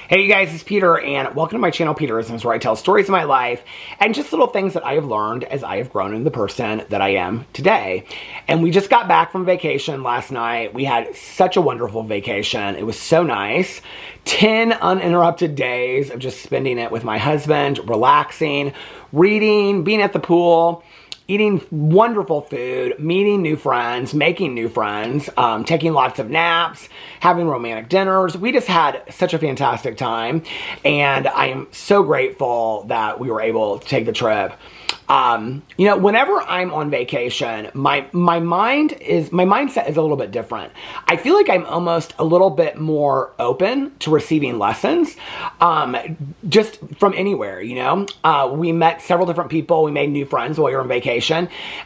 Hey you guys, it's Peter, and welcome to my channel, Peterisms, where I tell stories of my life and just little things that I have learned as I have grown into the person that I am today. And we just got back from vacation last night. We had such a wonderful vacation. It was so nice. 10 uninterrupted days of just spending it with my husband, relaxing, reading, being at the pool, eating wonderful food, meeting new friends, making new friends, taking lots of naps, having romantic dinners. We just had such a fantastic time, and I am so grateful that we were able to take the trip. Whenever I'm on vacation, my mindset is a little bit different. I feel like I'm almost a little bit more open to receiving lessons, just from anywhere, We met several different people. We made new friends while we were on vacation.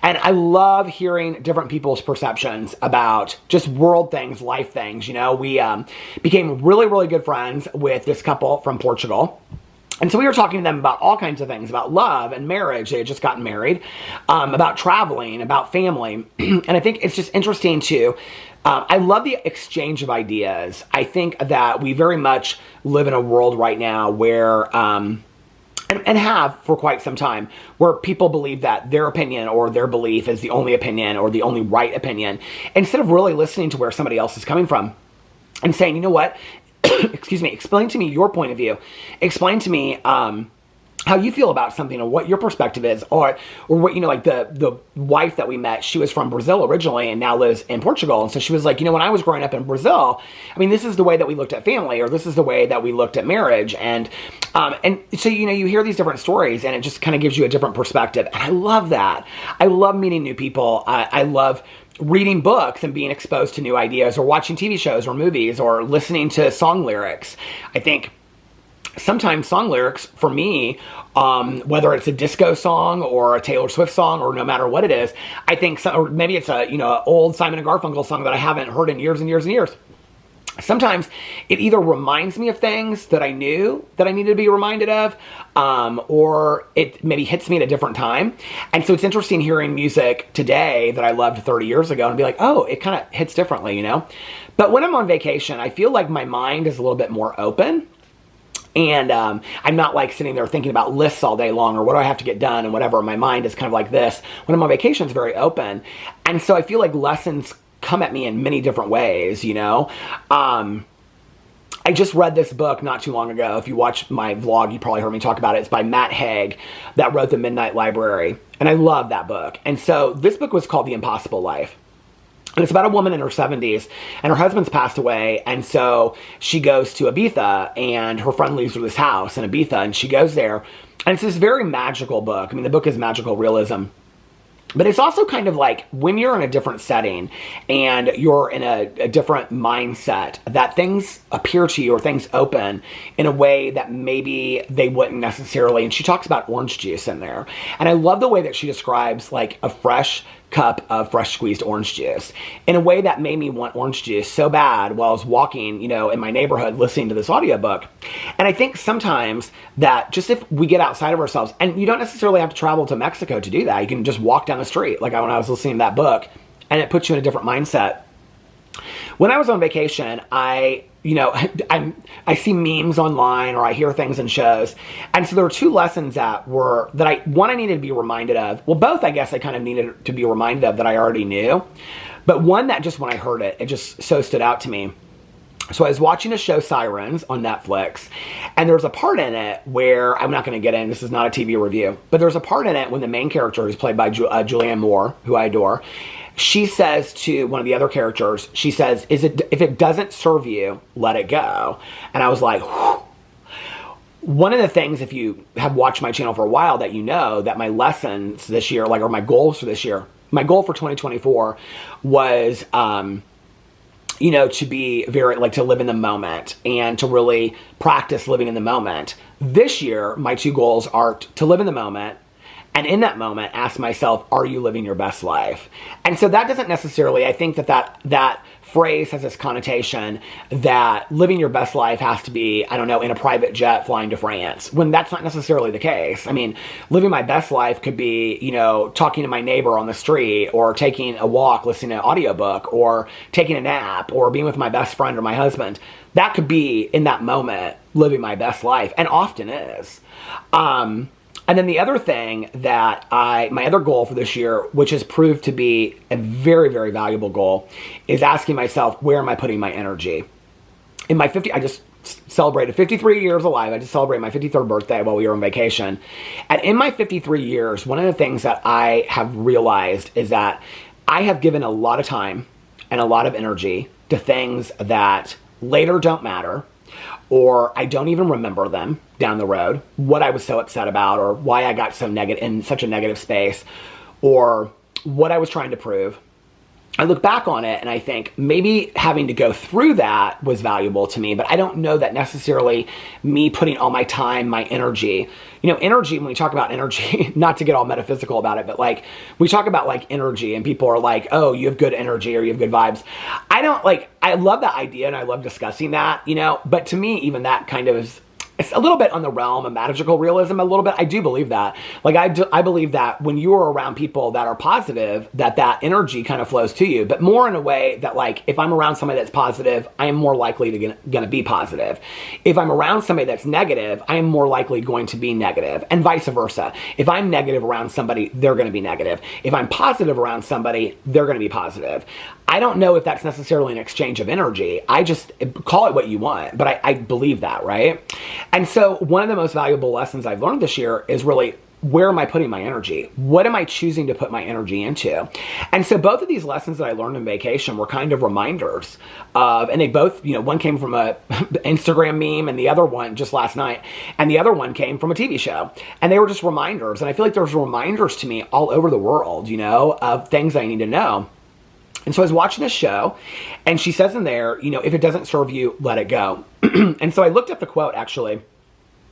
And I love hearing different people's perceptions about just world things, life things. We became really, really good friends with this couple from Portugal. And so we were talking to them about all kinds of things, about love and marriage. They had just gotten married, about traveling, about family. And I think it's just interesting to, I love the exchange of ideas. I think that we very much live in a world right now where, and have for quite some time, where people believe that their opinion or their belief is the only opinion or the only right opinion, instead of really listening to where somebody else is coming from and saying, you know what? Excuse me, explain to me your point of view. Explain to me how you feel about something or what your perspective is, or what, like the wife that we met, she was from Brazil originally and now lives in Portugal. And so she was like, when I was growing up in Brazil, this is the way that we looked at family, or this is the way that we looked at marriage. And so, you hear these different stories and it just kind of gives you a different perspective. And I love that. I love meeting new people. I love reading books and being exposed to new ideas, or watching TV shows or movies, or listening to song lyrics. I think sometimes song lyrics for me, whether it's a disco song or a Taylor Swift song, or no matter what it is, I think, or maybe it's a, old Simon and Garfunkel song that I haven't heard in years and years and years. Sometimes it either reminds me of things that I knew that I needed to be reminded of, or it maybe hits me at a different time. And so it's interesting hearing music today that I loved 30 years ago and be like, oh, it kind of hits differently, But when I'm on vacation, I feel like my mind is a little bit more open. And I'm not like sitting there thinking about lists all day long, or what do I have to get done and whatever. My mind is kind of like this. When I'm on vacation, it's very open. And so I feel like lessons come at me in many different ways, I just read this book not too long ago. If you watch my vlog, you probably heard me talk about it. It's by Matt Haig, that wrote The Midnight Library. And I love that book. And so this book was called The Impossible Life. And it's about a woman in her 70s, and her husband's passed away, and so she goes to Ibiza, and her friend leaves her this house in Ibiza, and she goes there, and it's this very magical book. The book is magical realism. But it's also kind of like when you're in a different setting and you're in a different mindset, that things appear to you, or things open in a way that maybe they wouldn't necessarily. And she talks about orange juice in there. And I love the way that she describes like a fresh cup of fresh squeezed orange juice in a way that made me want orange juice so bad while I was walking, in my neighborhood listening to this audiobook. And I think sometimes that just if we get outside of ourselves, and you don't necessarily have to travel to Mexico to do that. You can just walk down the street, like when I was listening to that book, and it puts you in a different mindset. When I was on vacation, I see memes online, or I hear things in shows. And so there were two lessons that I needed to be reminded of. Well, both, I guess, I kind of needed to be reminded of that I already knew. But one that just when I heard it, it just so stood out to me. So I was watching a show, Sirens, on Netflix, and there was a part in it where, I'm not going to get in, this is not a TV review, but there's a part in it when the main character, who's played by Julianne Moore, who I adore, she says to one of the other characters, she says, if it doesn't serve you, let it go. And I was like, whew. One of the things, if you have watched my channel for a while, that that my lessons this year, or my goals for this year, my goal for 2024 was, to be very, to live in the moment and to really practice living in the moment. This year, my two goals are to live in the moment, and in that moment, ask myself, are you living your best life? And so that doesn't necessarily, I think that phrase has this connotation that living your best life has to be, in a private jet flying to France, when that's not necessarily the case. Living my best life could be, talking to my neighbor on the street, or taking a walk, listening to an audiobook, or taking a nap, or being with my best friend or my husband. That could be, in that moment, living my best life, and often is. And then the other thing that my other goal for this year, which has proved to be a very, very valuable goal, is asking myself, where am I putting my energy? I just celebrated 53 years alive. I just celebrated my 53rd birthday while we were on vacation. And in my 53 years, one of the things that I have realized is that I have given a lot of time and a lot of energy to things that later don't matter, or I don't even remember them down the road, what I was so upset about, or why I got so negative in such a negative space, or what I was trying to prove. I look back on it and I think maybe having to go through that was valuable to me, but I don't know that necessarily me putting all my time, my energy, energy, when we talk about energy, not to get all metaphysical about it, but like we talk about like energy and people are like, oh, you have good energy or you have good vibes. I love that idea and I love discussing that, but to me, even that kind of is, it's a little bit on the realm of magical realism, a little bit. I do believe that. I believe that when you are around people that are positive, that energy kind of flows to you, but more in a way that like, if I'm around somebody that's positive, I am more likely to gonna be positive. If I'm around somebody that's negative, I am more likely going to be negative, and vice versa. If I'm negative around somebody, they're gonna be negative. If I'm positive around somebody, they're gonna be positive. I don't know if that's necessarily an exchange of energy. I just call it what you want, but I believe that, right? And so one of the most valuable lessons I've learned this year is really, where am I putting my energy? What am I choosing to put my energy into? And so both of these lessons that I learned on vacation were kind of reminders of, and they both, one came from a Instagram meme and the other one just last night, and the other one came from a TV show. And they were just reminders. And I feel like there's reminders to me all over the world, of things I need to know. And so I was watching this show, and she says in there, if it doesn't serve you, let it go. And so I looked up the quote, actually.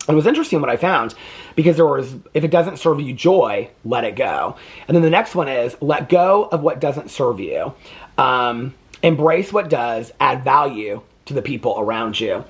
It was interesting what I found, because there was, if it doesn't serve you joy, let it go. And then the next one is, let go of what doesn't serve you. Embrace what does, add value to the people around you.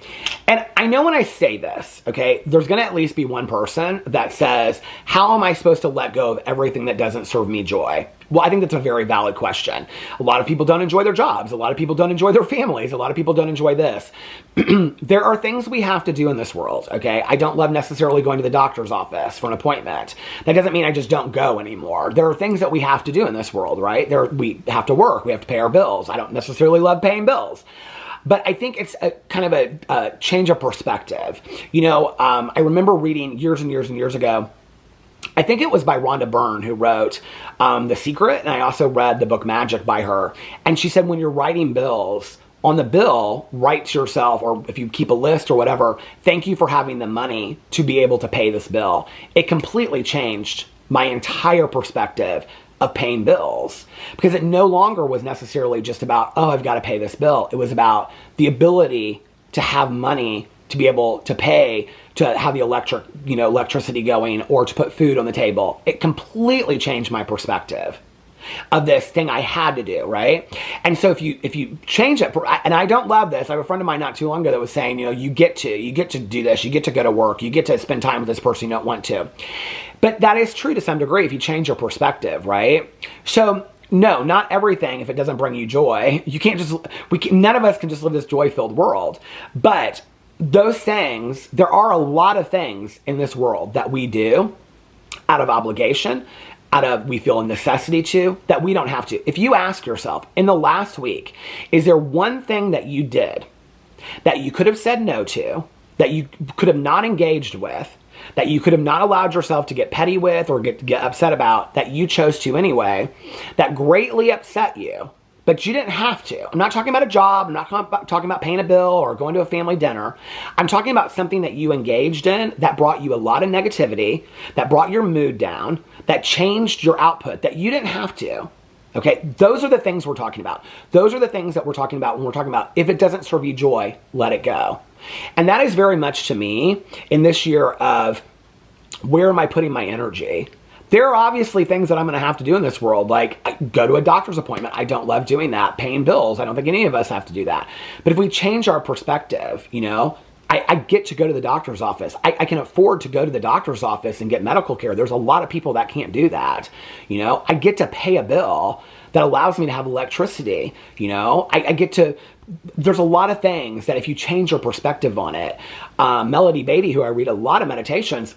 And I know when I say this, okay, there's going to at least be one person that says, how am I supposed to let go of everything that doesn't serve me joy? Well, I think that's a very valid question. A lot of people don't enjoy their jobs. A lot of people don't enjoy their families. A lot of people don't enjoy this. There are things we have to do in this world, okay? I don't love necessarily going to the doctor's office for an appointment. That doesn't mean I just don't go anymore. There are things that we have to do in this world, right? We have to work. We have to pay our bills. I don't necessarily love paying bills. But I think it's a kind of a change of perspective. I remember reading years and years and years ago, I think it was by Rhonda Byrne who wrote The Secret, and I also read the book Magic by her. And she said, when you're writing bills, on the bill, write to yourself, or if you keep a list or whatever, thank you for having the money to be able to pay this bill. It completely changed my entire perspective of paying bills, because it no longer was necessarily just about, oh, I've got to pay this bill. It was about the ability to have money to be able to pay, to have the electricity going, or to put food on the table. It completely changed my perspective of this thing I had to do, right? And so if you change it, and I don't love this. I have a friend of mine not too long ago that was saying, you get to do this, you get to go to work, you get to spend time with this person you don't want to. But that is true to some degree if you change your perspective, right? So no, not everything, if it doesn't bring you joy, you can't just, none of us can just live this joy-filled world. But those things, there are a lot of things in this world that we do out of obligation, we feel a necessity to, that we don't have to. If you ask yourself, in the last week, is there one thing that you did that you could have said no to, that you could have not engaged with, that you could have not allowed yourself to get petty with or get upset about, that you chose to anyway, that greatly upset you, but you didn't have to? I'm not talking about a job. I'm not talking about paying a bill or going to a family dinner. I'm talking about something that you engaged in that brought you a lot of negativity, that brought your mood down, that changed your output, that you didn't have to. Okay, those are the things we're talking about. Those are the things that we're talking about when we're talking about, if it doesn't serve you joy, let it go. And that is very much, to me, in this year of, where am I putting my energy? There are obviously things that I'm going to have to do in this world, like go to a doctor's appointment. I don't love doing that. Paying bills, I don't think any of us have to do that. But if we change our perspective, I get to go to the doctor's office. I can afford to go to the doctor's office and get medical care. There's a lot of people that can't do that. You know, I get to pay a bill that allows me to have electricity. You know, I get to, there's a lot of things that if you change your perspective on it, Melody Beatty, who I read a lot of meditations,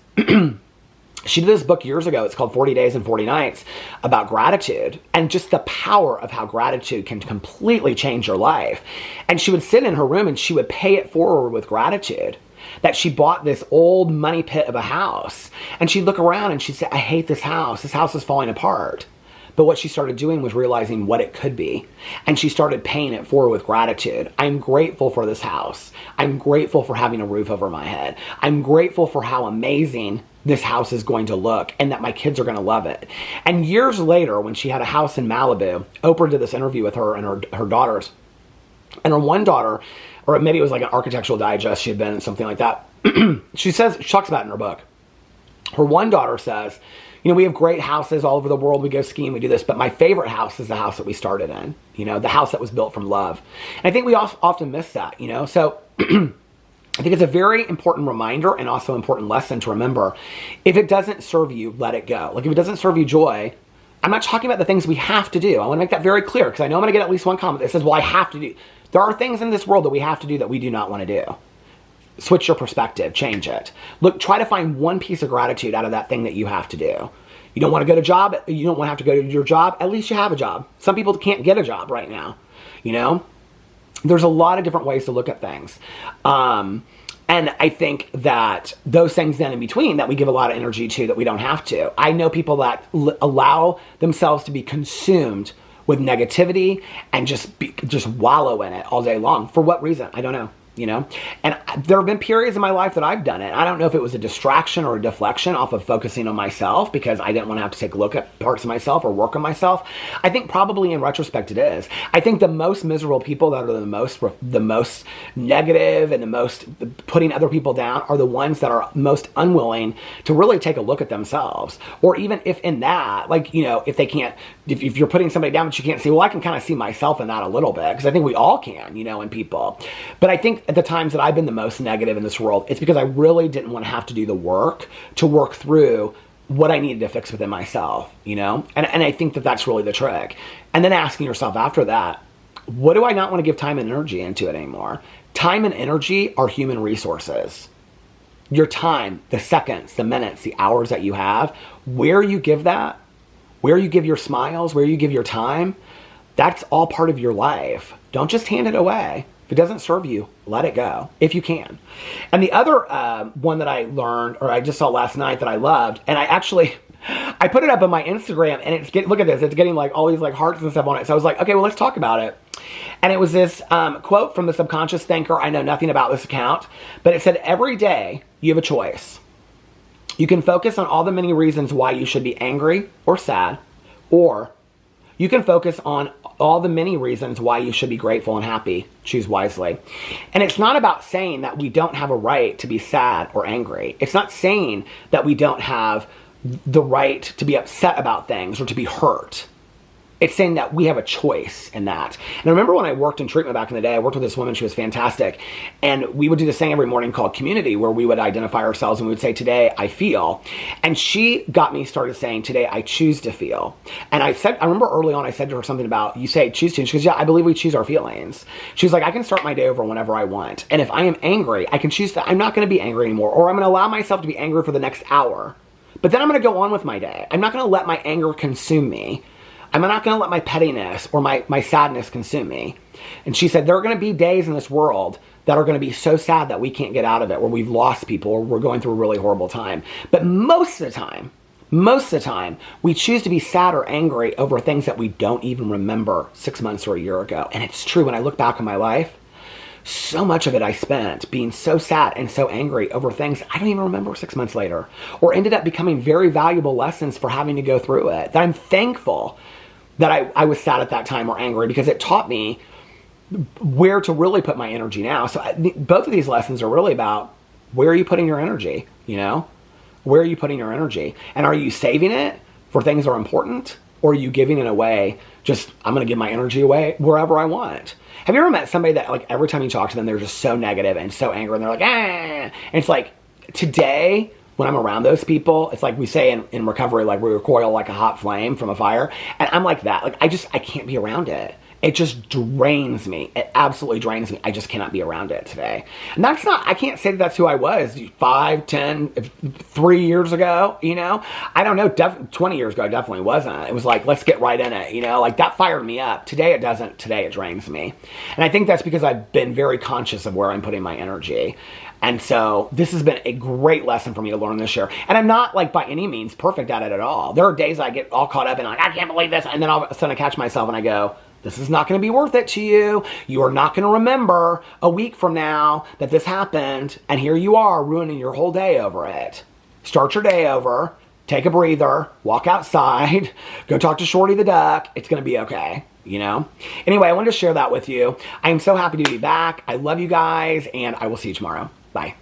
she did this book years ago. It's called 40 Days and 40 Nights about gratitude and just the power of how gratitude can completely change your life. And she would sit in her room and she would pay it forward with gratitude that she bought this old money pit of a house. And she'd look around and she'd say, I hate this house. This house is falling apart. But what she started doing was realizing what it could be. And she started paying it forward with gratitude. I'm grateful for this house. I'm grateful for having a roof over my head. I'm grateful for how amazing this house is going to look and that my kids are going to love it. And years later, when she had a house in Malibu, Oprah did this interview with her and her daughters. And her one daughter, or maybe it was like an Architectural Digest she had been in, something like that. She talks about it in her book. Her one daughter says, you know, we have great houses all over the world. We go skiing, we do this, but my favorite house is the house that we started in, you know, the house that was built from love. And I think we often miss that, you know, so I think it's a very important reminder and also important lesson to remember. If it doesn't serve you, let it go. Like if it doesn't serve you joy, I'm not talking about the things we have to do. I want to make that very clear because I know I'm going to get at least one comment that says, well, I have to do. There are things in this world that we have to do that we do not want to do. Switch your perspective, change it. Look, try to find one piece of gratitude out of that thing that you have to do. You don't want to go to job, you don't want to have to go to your job, at least you have a job. Some people can't get a job right now, you know? There's a lot of different ways to look at things. And I think that those things then in between that we give a lot of energy to that we don't have to. I know people that allow themselves to be consumed with negativity and just wallow in it all day long. For what reason? I don't know. You know, and there have been periods in my life that I've done it. I don't know if it was a distraction or a deflection off of focusing on myself because I didn't want to have to take a look at parts of myself or work on myself. I think probably in retrospect it is. I think the most miserable people that are the most negative and the most putting other people down are the ones that are most unwilling to really take a look at themselves. Or even if in that, like, you know, if they can't, if you're putting somebody down but you can't see, well, I can kind of see myself in that a little bit because I think we all can, you know, in people. But I think at the times that I've been the most negative in this world, it's because I really didn't want to have to do the work to work through what I needed to fix within myself, you know? And I think that that's really the trick. And then asking yourself after that, what do I not want to give time and energy into it anymore? Time and energy are human resources. Your time, the seconds, the minutes, the hours that you have, where you give that, where you give your smiles, where you give your time, that's all part of your life. Don't just hand it away. If it doesn't serve you, let it go, if you can. And the other one that I learned, or I just saw last night that I loved, and I put it up on my Instagram, and look at this, it's getting like all these like hearts and stuff on it. So I was like, okay, well, let's talk about it. And it was this quote from the Subconscious Thinker. I know nothing about this account, but it said, every day you have a choice. You can focus on all the many reasons why you should be angry or sad, or you can focus on all the many reasons why you should be grateful and happy. Choose wisely. And it's not about saying that we don't have a right to be sad or angry. It's not saying that we don't have the right to be upset about things or to be hurt. It's saying that we have a choice in that. And I remember when I worked in treatment back in the day, I worked with this woman, she was fantastic. And we would do this thing every morning called Community, where we would identify ourselves and we would say, today I feel. And she got me started saying, today I choose to feel. And I remember early on, I said to her something about, you say choose to. And she goes, yeah, I believe we choose our feelings. She was like, I can start my day over whenever I want. And if I am angry, I can choose that I'm not going to be angry anymore, or I'm going to allow myself to be angry for the next hour. But then I'm going to go on with my day. I'm not going to let my anger consume me. I'm not going to let my pettiness or my sadness consume me. And she said, there are going to be days in this world that are going to be so sad that we can't get out of it, where we've lost people or we're going through a really horrible time. But most of the time, we choose to be sad or angry over things that we don't even remember 6 months or a year ago. And it's true, when I look back on my life, so much of it I spent being so sad and so angry over things I don't even remember 6 months later, or ended up becoming very valuable lessons for having to go through it, that I'm thankful that I was sad at that time or angry, because it taught me where to really put my energy now. So both of these lessons are really about, where are you putting your energy, you know? Where are you putting your energy? And are you saving it for things that are important, or are you giving it away just, I'm going to give my energy away wherever I want. Have you ever met somebody that, like, every time you talk to them, they're just so negative and so angry, and they're like, ah, and it's like, today, when I'm around those people, it's like we say in recovery, like we recoil like a hot flame from a fire, and I'm like that. Like, I can't be around it. It just drains me. It absolutely drains me. I just cannot be around it today. And that's not, I can't say that that's who I was 5, 10, 3 years ago, you know? I don't know, 20 years ago, I definitely wasn't. It was like, let's get right in it, you know? Like, that fired me up. Today it doesn't. Today it drains me. And I think that's because I've been very conscious of where I'm putting my energy. And so this has been a great lesson for me to learn this year. And I'm not, like, by any means perfect at it at all. There are days I get all caught up and like, I can't believe this. And then all of a sudden I catch myself and I go, this is not going to be worth it to you. You are not going to remember a week from now that this happened. And here you are ruining your whole day over it. Start your day over. Take a breather. Walk outside. Go talk to Shorty the duck. It's going to be okay. You know? Anyway, I wanted to share that with you. I am so happy to be back. I love you guys. And I will see you tomorrow. Bye.